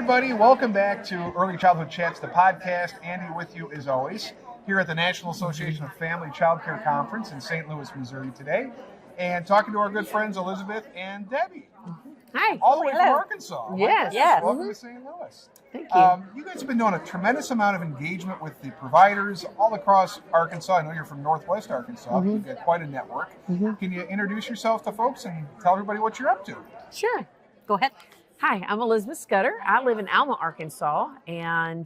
everybody. Welcome back to Early Childhood Chats, the podcast. Andy with you as always here at the National Association of Family Child Care Conference in St. Louis, Missouri today. And talking to our good friends Elizabeth and Debbie. Hi. All the way from Arkansas. Yes. Welcome to St. Louis. Thank you. You guys have been doing a tremendous amount of engagement with the providers all across Arkansas. I know you're from Northwest Arkansas. But you've got quite a network. Can you introduce yourself to folks and tell everybody what you're up to? Sure. Go ahead. Hi, I'm Elizabeth Scudder. I live in Alma, Arkansas, and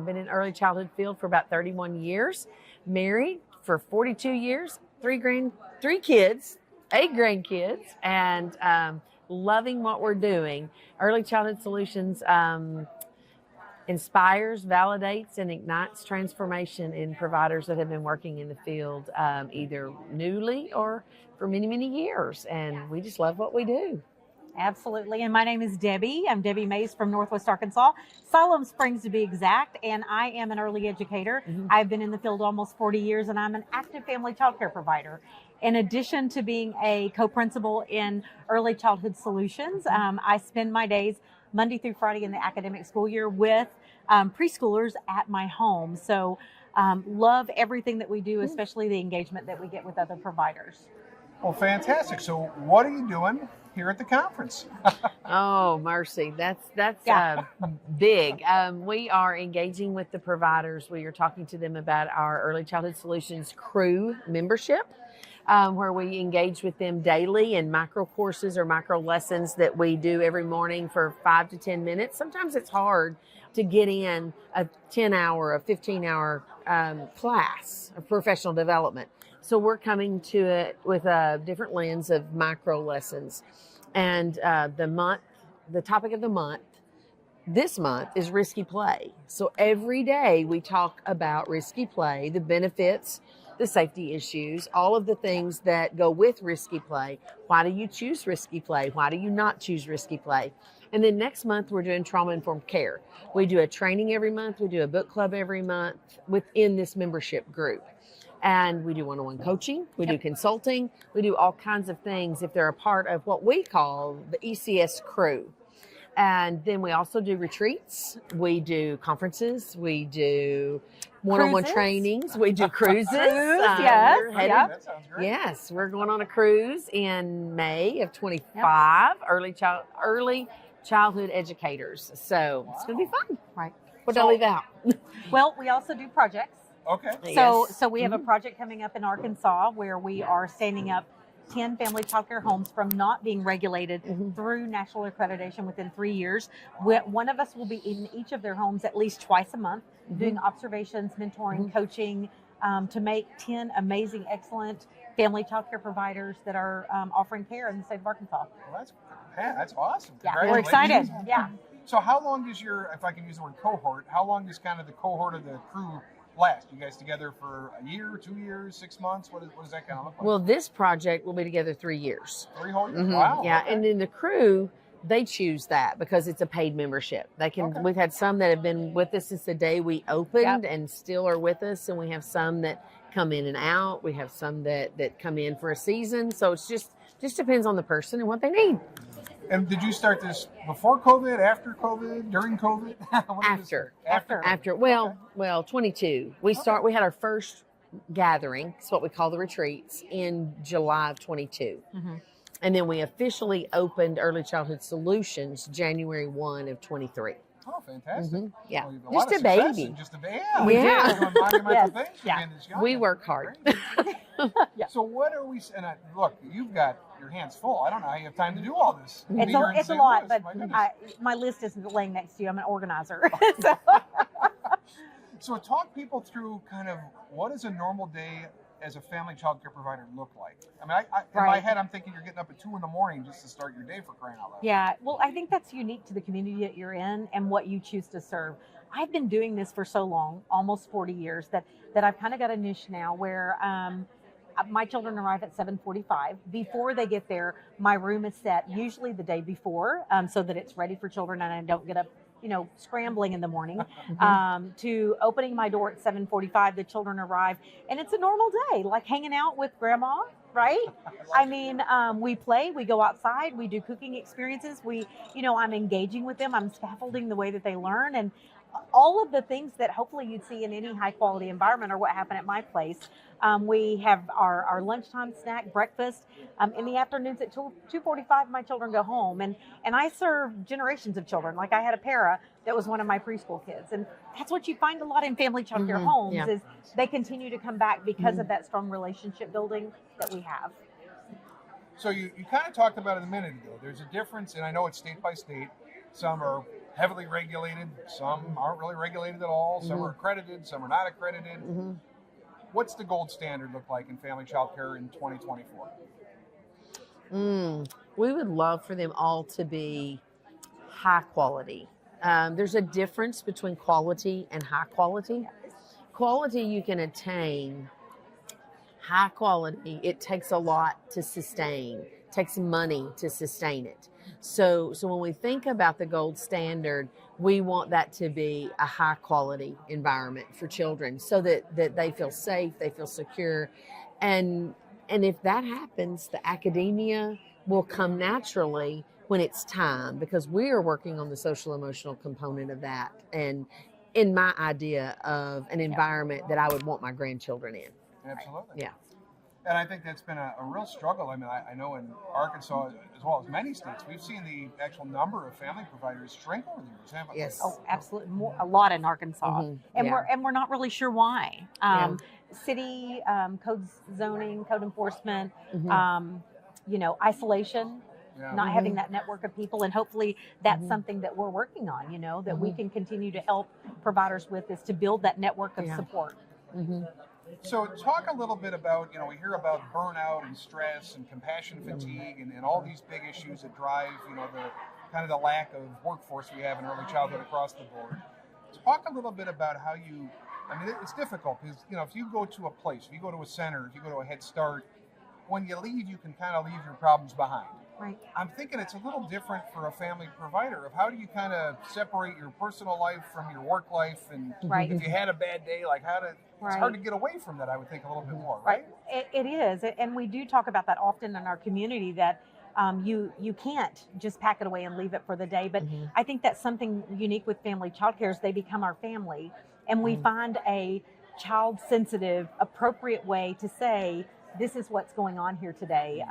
been in early childhood field for about 31 years. Married for 42 years, three kids, 8 grandkids, and loving what we're doing. Early Childhood Solutions inspires, validates, and ignites transformation in providers that have been working in the field either newly or for many, many years. And we just love what we do. Absolutely. And my name is Debbie. I'm Debbie Mays from Northwest Arkansas, Siloam Springs to be exact. And I am an early educator. I've been in the field almost 40 years, and I'm an active family child care provider. In addition to being a co-principal in Early Childhood Solutions, I spend my days Monday through Friday in the academic school year with preschoolers at my home. So love everything that we do, especially the engagement that we get with other providers. Well, fantastic. So what are you doing here at the conference? Oh, mercy. That's big. We are engaging with the providers. We are talking to them about our Early Childhood Solutions crew membership, where we engage with them daily in micro courses or micro lessons that we do every morning for 5 to 10 minutes. Sometimes it's hard to get in a 10-hour, a 15-hour class of professional development. So we're coming to it with a different lens of micro lessons. And the topic of the month, this month, is risky play. So every day we talk about risky play, the benefits, the safety issues, all of the things that go with risky play. Why do you choose risky play? Why do you not choose risky play? And then next month, we're doing trauma-informed care. We do a training every month. We do a book club every month within this membership group. And we do one-on-one coaching, we do consulting, we do all kinds of things if they're a part of what we call the ECS crew. And then we also do retreats, we do conferences, we do one-on-one trainings, we do cruises. That sounds great. Yes, we're going on a cruise in May of 25, early childhood educators. So it's going to be fun. Right. What did I leave out? Well, we also do projects. Okay. So we have a project coming up in Arkansas where we are standing up 10 family child care homes from not being regulated through national accreditation within 3 years. One of us will be in each of their homes at least twice a month, doing observations, mentoring, coaching, to make 10 amazing, excellent family child care providers that are offering care in the state of Arkansas. Well, that's awesome. Yeah, we're excited. Yeah. So how long does if I can use the word cohort, how long does kind of the cohort of the crew last? You guys together for a year, 2 years, 6 months? What does that kind of look like? Well, this project will be together 3 years. 3 whole years? Wow. Yeah, okay. and then the crew, they choose that because it's a paid membership. They can. We've had some that have been with us since the day we opened and still are with us, and we have some that come in and out. We have some that come in for a season. So it's just depends on the person and what they need. And did you start this before COVID, after COVID, during COVID? After. Well, 22. We had our first gathering. It's what we call the retreats in July of 22. And then we officially opened Early Childhood Solutions January 1 of 23. Oh, fantastic. Yeah. Well, Just a baby. Just a baby. We work hard. So what are we, and look, you've got your hands full. I don't know how you have time to do all this. It's a lot, but my list isn't laying next to you. I'm an organizer. So talk people through kind of what does a normal day as a family child care provider look like? I mean, in my head, I'm thinking you're getting up at 2 a.m. just to start your day for crying out loud. Yeah, well, I think that's unique to the community that you're in and what you choose to serve. I've been doing this for so long, almost 40 years, that I've kind of got a niche now where my children arrive at 7:45. Before they get there, my room is set usually the day before so that it's ready for children and I don't get up scrambling in the morning, to opening my door at 7:45. The children arrive, and it's a normal day, like hanging out with grandma, right? I mean, we play, we go outside, we do cooking experiences. I'm engaging with them. I'm scaffolding the way that they learn, and all of the things that hopefully you'd see in any high quality environment are what happen at my place. We have our lunchtime snack, breakfast. In the afternoons at 2:45, my children go home, and I serve generations of children. Like I had a para that was one of my preschool kids, and that's what you find a lot in family child care homes is they continue to come back because of that strong relationship building that we have. So you kind of talked about it a minute ago. There's a difference, and I know it's state by state. Some are heavily regulated, some aren't really regulated at all, some are accredited, some are not accredited. What's the gold standard look like in family child care in 2024? We would love for them all to be high quality. There's a difference between quality and high quality. Quality you can attain. High quality, it takes a lot to sustain. It takes money to sustain it. So when we think about the gold standard, we want that to be a high quality environment for children so that they feel safe, they feel secure. And if that happens, the academia will come naturally when it's time, because we are working on the social emotional component of that and in my idea of an environment that I would want my grandchildren in. Absolutely. Yeah. And I think that's been a real struggle. I mean, I know in Arkansas, as well as many states, we've seen the actual number of family providers shrink over the years, haven't we? Yes. Oh, absolutely, a lot in Arkansas, and we're not really sure why. City code zoning, code enforcement, isolation. Not having that network of people, and hopefully that's something that we're working on. That we can continue to help providers with, is to build that network of support. So talk a little bit about, we hear about burnout and stress and compassion fatigue and all these big issues that drive, the kind of the lack of workforce we have in early childhood across the board. Talk a little bit about how it's difficult because, if you go to a place, if you go to a center, if you go to a Head Start, when you leave, you can kind of leave your problems behind. Right. I'm thinking it's a little different for a family provider of how do you kind of separate your personal life from your work life, and if you had a bad day, like it's hard to get away from that, I would think, a little bit more, right? It is, and we do talk about that often in our community, that you can't just pack it away and leave it for the day, but I think that's something unique with family childcare is they become our family, and we find a child-sensitive, appropriate way to say, this is what's going on here today.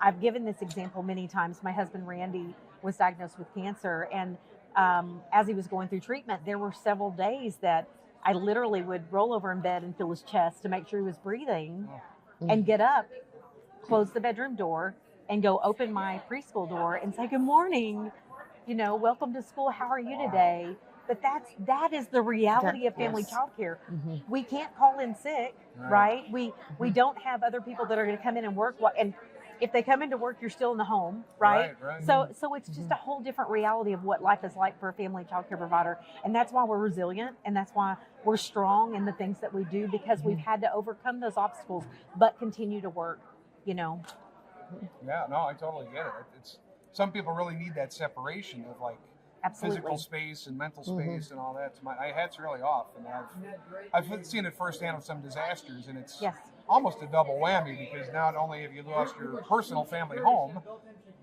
I've given this example many times. My husband, Randy, was diagnosed with cancer. And as he was going through treatment, there were several days that I literally would roll over in bed and feel his chest to make sure he was breathing and get up, close the bedroom door, and go open my preschool door and say, good morning, welcome to school. How are you today? But that is the reality of family childcare. We can't call in sick, right? We don't have other people that are going to come in and work. And if they come into work, you're still in the home, right? So it's just a whole different reality of what life is like for a family childcare provider. And that's why we're resilient, and that's why we're strong in the things that we do, because we've had to overcome those obstacles, but continue to work, Yeah, no, I totally get it. It's some people really need that separation of physical space and mental space and all that. My hat's really off, and I've seen it firsthand with some disasters, and it's almost a double whammy, because not only have you lost your personal family home,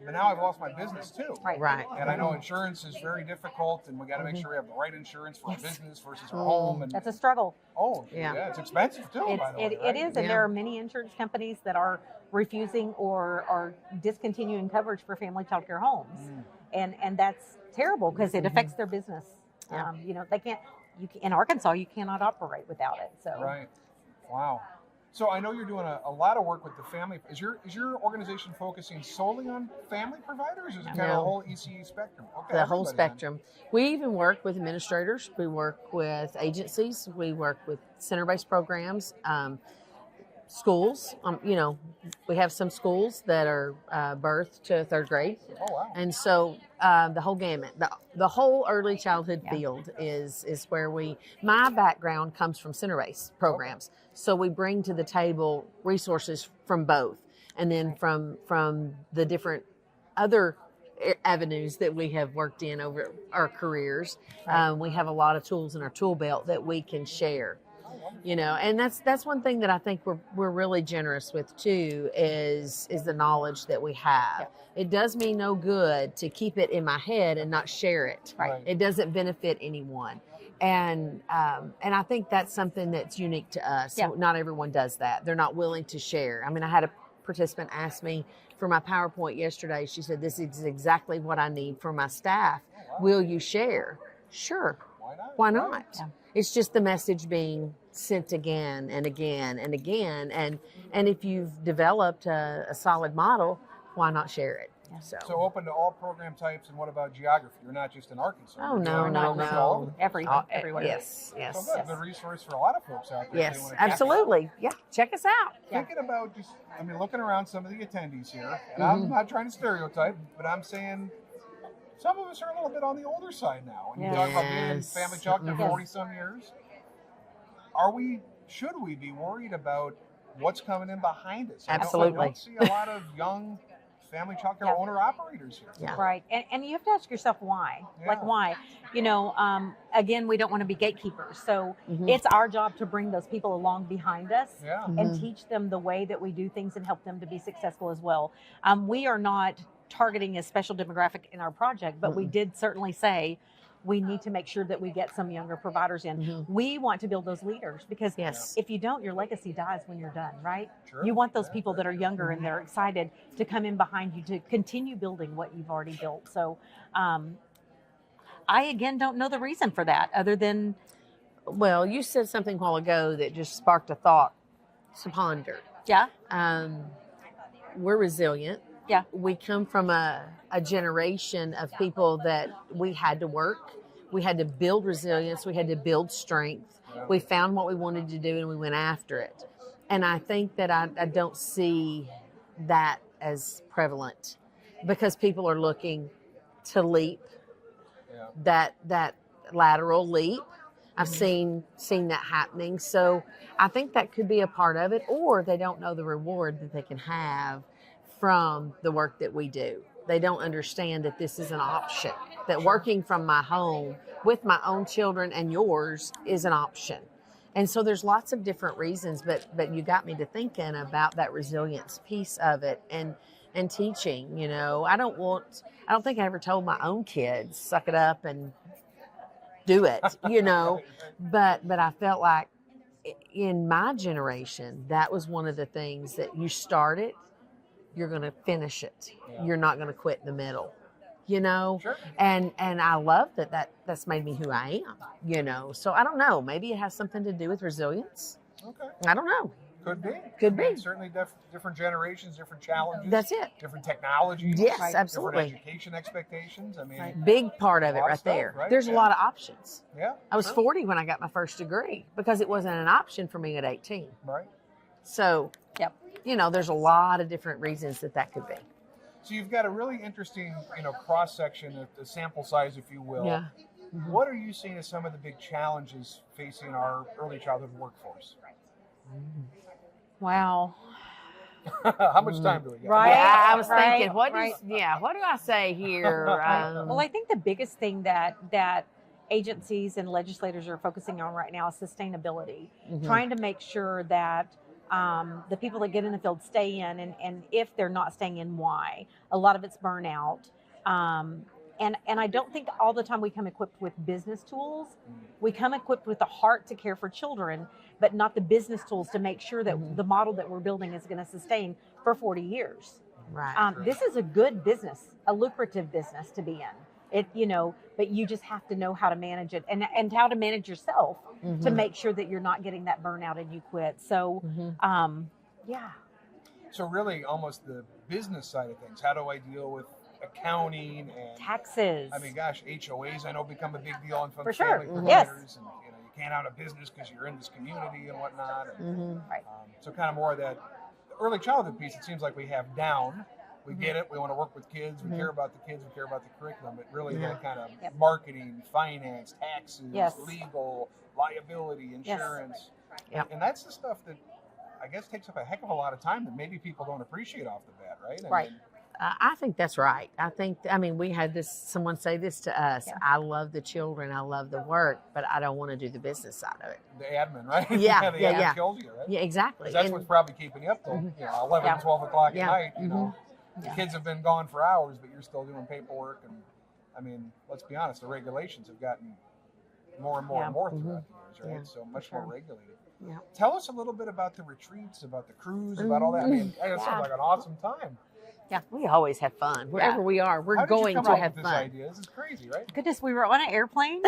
but now I've lost my business too. Right. And I know insurance is very difficult, and we got to make sure we have the right insurance for our business versus our home. And that's a struggle. Oh, yeah, it's expensive too. By the way, it is, and there are many insurance companies that are refusing or are discontinuing coverage for family child care homes, and that's terrible because it affects their business. They can't. In Arkansas, you cannot operate without it. So right. Wow. So I know you're doing a lot of work with the family. Is your organization focusing solely on family providers, or is it kind of the whole ECE spectrum? Okay, the whole spectrum. We even work with administrators. We work with agencies. We work with center-based programs. Schools, we have some schools that are birth to third grade. Oh, wow. And so the whole gamut, the whole early childhood field is where my background comes from center-based programs. So we bring to the table resources from both. And then from the different other avenues that we have worked in over our careers. Right. We have a lot of tools in our tool belt that we can share. And that's one thing that I think we're really generous with too is the knowledge that we have. Yeah. It does me no good to keep it in my head and not share it. Right. It doesn't benefit anyone. And I think that's something that's unique to us. Yeah. Not everyone does that. They're not willing to share. I mean, I had a participant ask me for my PowerPoint yesterday. She said, "This is exactly what I need for my staff. Will you share?" Sure. Why not? Why not? Right. Yeah. It's just the message being sent again and again and again. And if you've developed a solid model, why not share it? Yeah. So open to all program types, and what about geography? You're not just in Arkansas. Oh, You're no, doing no, programs all over no. the Everywhere. Everywhere. Yes, yes. So good. Good resource for a lot of folks out there. if they Yes, wanna check it out. absolutely. Yeah, check us out. Yeah. Thinking about looking around some of the attendees here, and I'm not trying to stereotype, but I'm saying some of us are a little bit on the older side now. And you talk about being in Yes. family childcare Yes. 40 some years. Should we be worried about what's coming in behind us? Absolutely. I don't see a lot of young family childcare Yeah. owner operators here. Yeah. Right. And you have to ask yourself why. Like, Yeah. why? Again, we don't want to be gatekeepers. So Mhm. it's our job to bring those people along behind us Yeah. and teach them the way that we do things and help them to be successful as well. We are not targeting a special demographic in our project, but we did certainly say we need to make sure that we get some younger providers in. Mhm. We want to build those leaders because Yes. if you don't, your legacy dies when you're done, right? Sure. You want those Yeah. people that are younger and they're excited to come in behind you to continue building what you've already built. So I, again, don't know the reason for that other than, Well, you said something a while ago that just sparked a thought to ponder. yeah, We're resilient. Yeah. We come from a generation of people that we had to work. We had to build resilience. We had to build strength. Yeah. We found what we wanted to do and we went after it. And I think that I don't see that as prevalent because people are looking to leap, Yeah. that lateral leap. I've seen that happening. So I think that could be a part of it, or they don't know the reward that they can have from the work that we do. They don't understand that this is an option, that working from my home with my own children and yours is an option. And so there's lots of different reasons, but you got me to thinking about that resilience piece of it and teaching, I don't think I ever told my own kids, suck it up and do it, but I felt like in my generation, that was one of the things that you start it, you're going to finish it. Yeah. You're not going to quit in the middle, Sure. and I love that's made me who I am, so I don't know, maybe it has something to do with resilience. Okay. I don't know. Could be. Could be. Certainly different generations, different challenges. That's it. Different technologies. Yes, Right. absolutely. Different education expectations. I mean, Right. Big part of A it lot of right stuff, there. right? There's a Yeah. lot of options. yeah. I was sure. 40 when I got my first degree because it wasn't an option for me at 18. Right. So, Yep. There's a lot of different reasons that could be. So you've got a really interesting, cross section of the sample size, if you will. Yeah. What are you seeing as some of the big challenges facing our early childhood workforce? wow. How much time do we got? Right. Yeah, I was Right, thinking, what right. do I say here? Well, I think the biggest thing that agencies and legislators are focusing on right now is sustainability, trying to make sure that the people that get in the field stay in, and if they're not staying in, why? A lot of it's burnout. And I don't think all the time we come equipped with business tools. We come equipped with the heart to care for children, but not the business tools to make sure that the model that we're building is going to sustain for 40 years. Right. This is a good business, a lucrative business to be in. But you just have to know how to manage it and how to manage yourself to make sure that you're not getting that burnout and you quit. So, yeah. So really almost the business side of things. How do I deal with accounting and Taxes. I mean, gosh, HOAs I know become a big deal on For family sure. providers, Yes. and you can't out of business because you're in this community and whatnot. And, Mm-hmm. Right. so kind of more of that early childhood piece. It seems like we have down. We get it. We want to work with kids. We care about the kids. We care about the curriculum. But really, that kind of Yep. marketing, finance, taxes, Yes. legal, liability, insurance, Yep. and that's the stuff that I guess takes up a heck of a lot of time that maybe people don't appreciate off the bat, right? Right. I think that's right. I mean, we had someone say this to us. Yeah. I love the children. I love the work, but I don't want to do the business side of it. The admin, right? Yeah, the yeah, admin yeah. kills you, right? Yeah, exactly. 'Cause that's And- what's probably keeping you up till 11, Yeah. 12 o'clock Yeah. at night. You know, the Yeah. kids have been gone for hours, but you're still doing paperwork. And I mean, let's be honest, the regulations have gotten more and more Yeah. and more throughout the years, right? Yeah, So much sure. more regulated. Yeah. Tell us a little bit about the retreats, about the cruise, about all that. I mean, it sounds Yeah. like an awesome time. We always have fun. Wherever we are, we're How did you going come to up have with this fun. idea? This is crazy, right? Goodness, we were on an airplane.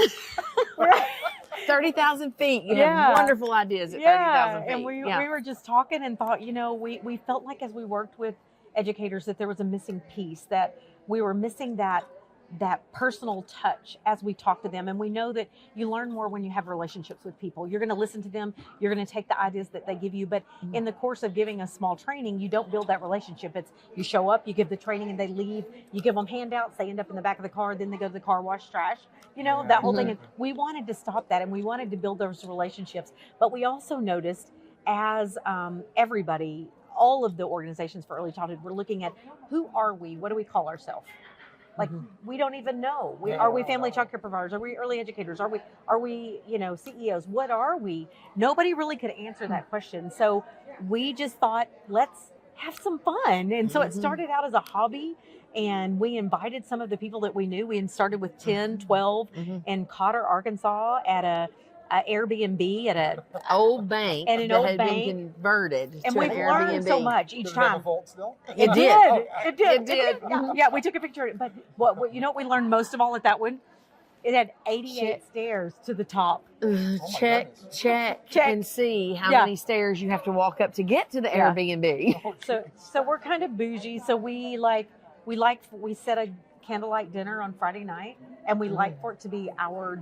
30,000 feet. You Yeah. have wonderful ideas at Yeah, 30,000 feet. and we were just talking and thought, we felt like as we worked with educators that there was a missing piece, that we were missing that personal touch as we talk to them. And we know that you learn more when you have relationships with people. You're going to listen to them. You're going to take the ideas that they give you. But in the course of giving a small training, you don't build that relationship. It's you show up, you give the training, and they leave. You give them handouts. They end up in the back of the car. Then they go to the car wash trash. Yeah, That whole thing. exactly. And we wanted to stop that, and we wanted to build those relationships. But we also noticed as everybody, all of the organizations for early childhood, we're looking at who are we? What do we call ourselves? Like we don't even know. Are we family child care providers? Are we early educators? Are we CEOs? What are we? Nobody really could answer that question. So we just thought, let's have some fun. And so it started out as a hobby, and we invited some of the people that we knew. We started with 10, 12 in Cotter, Arkansas at a Airbnb at a Old bank And an that old had bank. been converted and to we've an learned so Airbnb. much each Does it have a time. vault still? It did. It did. It did. Yeah, we took a picture of it. But what you know what we learned most of all at that one? It had 88 stairs to the top. my Check, goodness. check, and see how Yeah. many stairs you have to walk up to get to the Yeah. Airbnb. So we're kind of bougie. So we set a candlelight dinner on Friday night, and we like for it to be our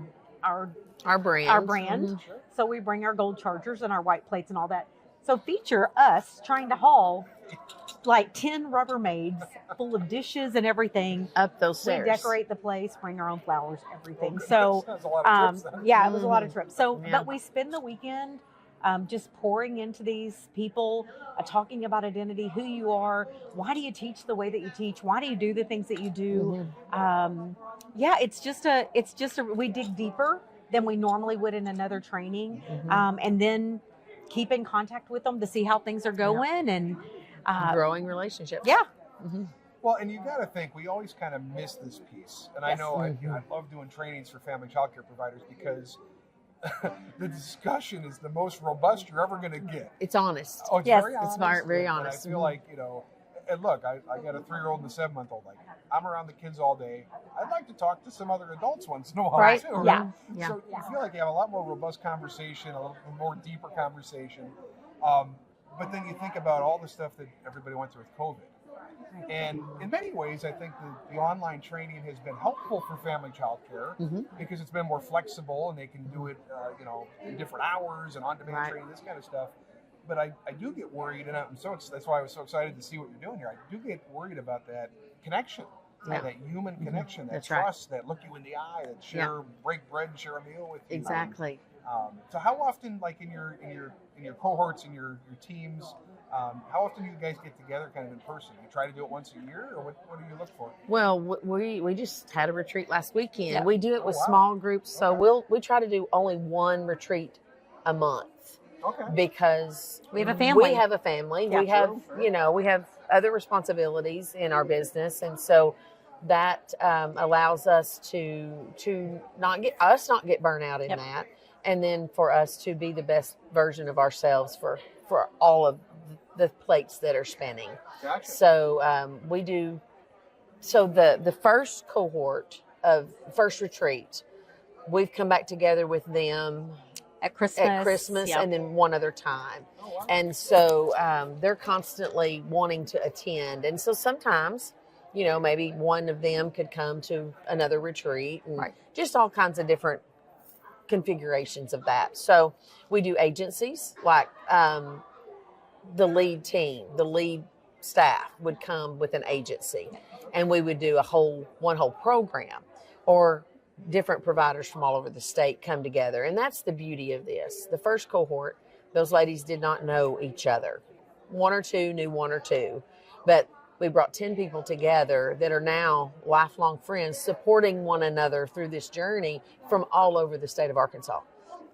Our brand. our brand. So we bring our gold chargers and our white plates and all that. So feature us trying to haul like 10 Rubbermaids full of dishes and everything. Up those We stairs. decorate the place, bring our own flowers, everything. Oh, So that's a lot of trips then. yeah, it was a lot of trips. So Yeah. but we spend the weekend just pouring into these people, talking about identity, who you are, why do you teach the way that you teach, why do you do the things that you do. It's just a we dig deeper than we normally would in another training, and then keep in contact with them to see how things are going and Growing relationships. yeah. Well, and you got to think, we always kind of miss this piece. And I Yes. know I love doing trainings for family child care providers because the discussion is the most robust you're ever going to get. It's honest. Oh, it's Yes. very It's honest. very and honest. I feel like, and look, I got a 3-year-old and a 7-month-old. Like, I'm around the kids all day. I'd like to talk to some other adults once in a while, Right. too. Yeah. Yeah. So you feel like you have a lot more robust conversation, a little more deeper conversation. But then you think about all the stuff that everybody went through with COVID. And in many ways, I think the online training has been helpful for family child care because it's been more flexible and they can do it, in different hours and on-demand Right. training, this kind of stuff. But I do get worried, and that's why I was so excited to see what you're doing here. I do get worried about that connection, Yeah. that human connection, that That's right. trust, that look you in the eye, that share, break bread, and share a meal with you. Exactly. So how often, like in your cohorts, in your teams, how often do you guys get together kind of in person? You try to do it once a year, or what do you look for? Well, we just had a retreat last weekend. Yeah. We do it with wow. small groups, so Okay. we try to do only one retreat a month Okay. because We have a family. We have a family. Yeah. We have we have other responsibilities in our business, and so that allows us to not get burnt out in Yep. that, and then for us to be the best version of ourselves for all of the plates that are spinning. Gotcha. So we do. So the first cohort of first retreat, we've come back together with them At Christmas. Yeah. and then one other time. Oh, wow. And so they're constantly wanting to attend. And so sometimes, maybe one of them could come to another retreat and Right. just all kinds of different configurations of that. So we do agencies like the lead team, the lead staff would come with an agency and we would do one whole program, or different providers from all over the state come together. And that's the beauty of this. The first cohort, those ladies did not know each other. One or two knew one or two, but we brought 10 people together that are now lifelong friends, supporting one another through this journey from all over the state of Arkansas.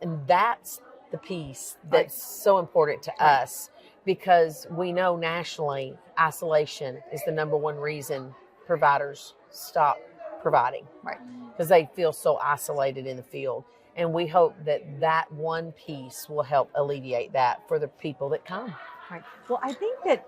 And that's the piece that's so important to us, because we know nationally isolation is the number one reason providers stop providing, because they feel so isolated in the field. And we hope that that one piece will help alleviate that for the people that come. Right. Well, I think that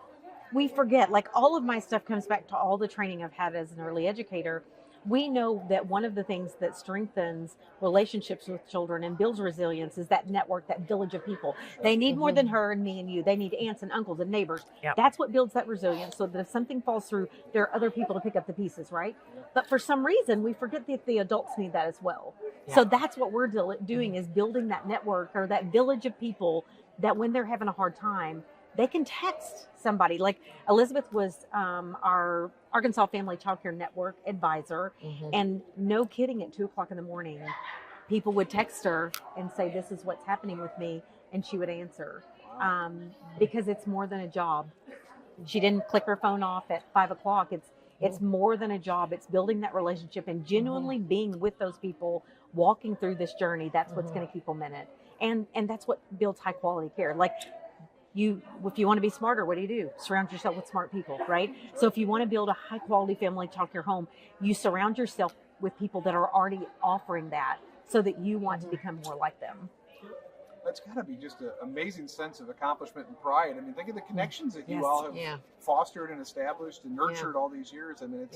we forget, like, all of my stuff comes back to all the training I've had as an early educator. We know that one of the things that strengthens relationships with children and builds resilience is that network, that village of people. They need more than her and me and you. They need aunts and uncles and neighbors. Yep. That's what builds that resilience, so that if something falls through, there are other people to pick up the pieces, right? But for some reason, we forget that the adults need that as well. Yeah. So that's what we're doing, is building that network, or that village of people, that when they're having a hard time, they can text somebody. Like Elizabeth was our Arkansas Family Child Care Network advisor. And no kidding, at 2:00 in the morning, people would text her and say, this is what's happening with me. And she would answer, because it's more than a job. She didn't click her phone off at 5:00. It's more than a job. It's building that relationship and genuinely being with those people, walking through this journey. That's what's going to keep them in it. And that's what builds high quality care. Like, if you want to be smarter, what do? Surround yourself with smart people, right? So if you want to build a high quality family child care home, you surround yourself with people that are already offering that, so that you want to become more like them. That's got to be just an amazing sense of accomplishment and pride. I mean, think of the connections that you all have fostered and established and nurtured all these years. I mean,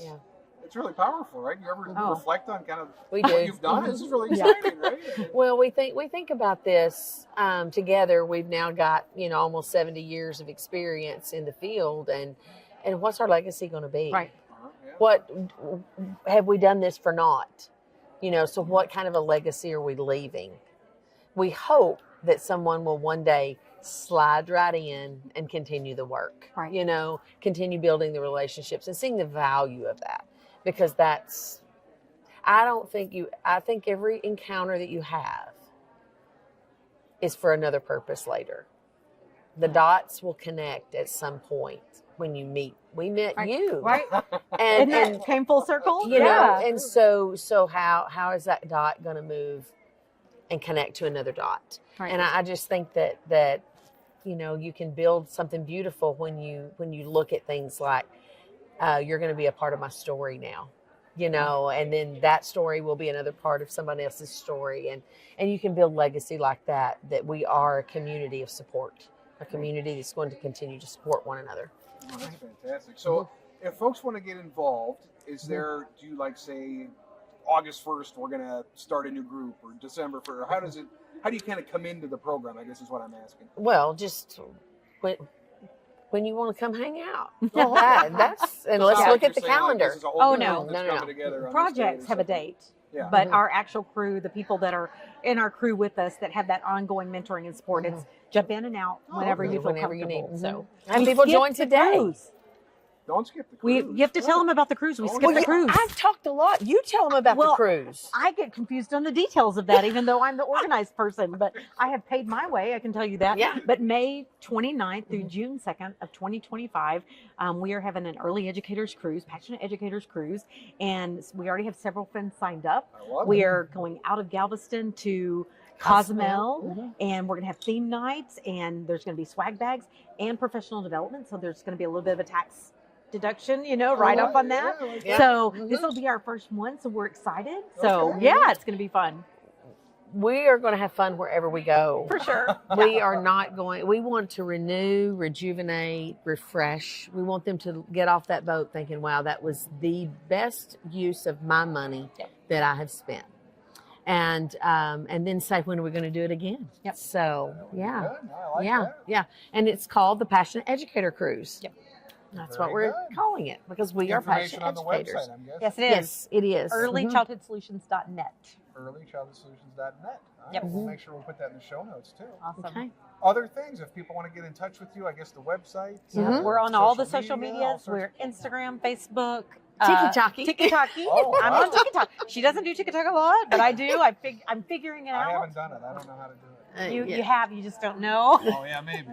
it's really powerful, right? You ever reflect on kind of what you've done? This is really exciting, right? Well, we think about this together. We've now got, almost 70 years of experience in the field, and what's our legacy going to be? Right. What have we done this for naught? So what kind of a legacy are we leaving? We hope that someone will one day slide right in and continue the work. Right. Continue building the relationships and seeing the value of that. Because I think every encounter that you have is for another purpose later. The dots will connect at some point when you meet. We met you. Right. And it came full circle. And so how is that dot going to move and connect to another dot? Right. And I just think that you can build something beautiful when you look at things like, you're going to be a part of my story now, and then that story will be another part of somebody else's story. And you can build legacy like that we are a community of support, a community that's going to continue to support one another. Oh, that's fantastic. So if folks want to get involved, do you say August 1st, we're going to start a new group, or December 1st? How do you kind of come into the program, I guess is what I'm asking. Well, just when you want to come hang out. Well, let's look at the calendar. No. Projects have a date. Yeah. But our actual crew, the people that are in our crew with us that have that ongoing mentoring and support, it's jump in and out whenever you feel comfortable. You need. So, and people join today. Don't skip the cruise. You have to tell them about the cruise. We skip the cruise. I've talked a lot. You tell them about the cruise. I get confused on the details of that, even though I'm the organized person. But I have paid my way, I can tell you that. Yeah. But May 29th through June 2nd of 2025, we are having an early educators cruise, passionate educators cruise. And we already have several friends signed up. We are going out of Galveston to Cozumel, and we're going to have theme nights, and there's going to be swag bags and professional development. So there's going to be a little bit of a tax deduction, right up on that. So this will be our first one, so we're excited. So it's going to be fun. We are going to have fun wherever we go. For sure. We want to renew, rejuvenate, refresh. We want them to get off that boat thinking, wow, that was the best use of my money that I have spent. And then say, when are we going to do it again? Yep. So, that. And it's called the Passionate Educator Cruise. Yep. That's what we're calling it, because we are passionate on the educators. Website, I'm guessing. Yes, it is. Yes, it is. Earlychildhoodsolutions.net. Earlychildhoodsolutions.net. All right, Yep. We'll make sure we'll put that in the show notes too. Awesome. Okay. Other things, if people want to get in touch with you, I guess the website. We're on all the social medias. We're Instagram, Facebook. Tiki-taki. Tiki-taki. I'm on TikTok. She doesn't do TikTok a lot, but I do. I'm figuring it out. I haven't done it. I don't know how to do it. You Yeah. you have, you just don't know. Oh yeah, maybe.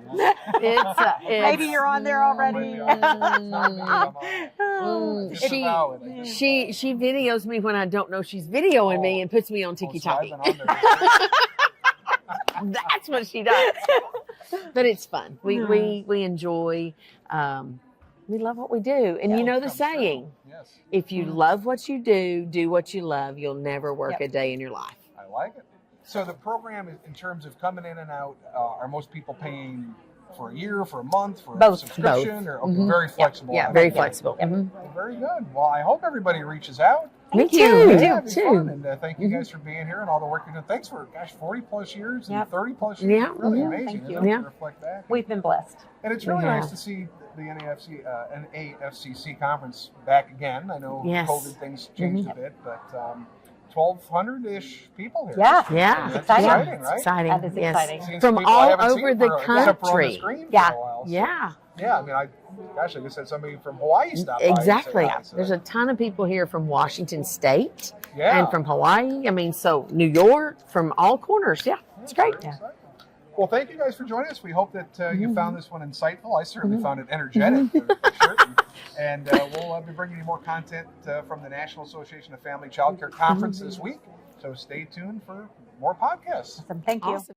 Maybe you're on there already. She videos me when I don't know she's videoing me and puts me on Tiki Talkie. That's what she does. But it's fun. We enjoy. We love what we do, and you know the saying: Yes, if you love what you do what you love. You'll never work a day in your life. I like it. So the program, in terms of coming in and out, are most people paying for a year, for a month, for a subscription, or very flexible? Yeah, very flexible. Very good. Well, I hope everybody reaches out. Me too. Yeah, Me it'd be too. fun. And thank you guys for being here and all the work you're doing. Thanks for 40 plus years and 30 plus years. Yeah. Really amazing. Thank you. Isn't it, Yeah. to reflect back. We've been blessed. And it's really nice to see the NAFCC conference back again. I know COVID things changed a bit, but 1,200-ish people here. Yeah. That's Exciting. exciting, right? Exciting. That is exciting. Seeing From some people I all haven't over seen the except for on the country. screen for Yeah. a while, so. Yeah. Yeah, I mean, I just had somebody from Hawaii stop by. and say Exactly. hi, so There's a ton of people here from Washington State yeah. and from Hawaii. I mean, so New York, from all corners. Yeah, it's great. Very exciting. Well, thank you guys for joining us. We hope that you found this one insightful. I certainly found it energetic, for sure. And we'll be bringing you more content from the National Association of Family Child Care Conference this week. So stay tuned for more podcasts. Awesome. Thank you. Awesome.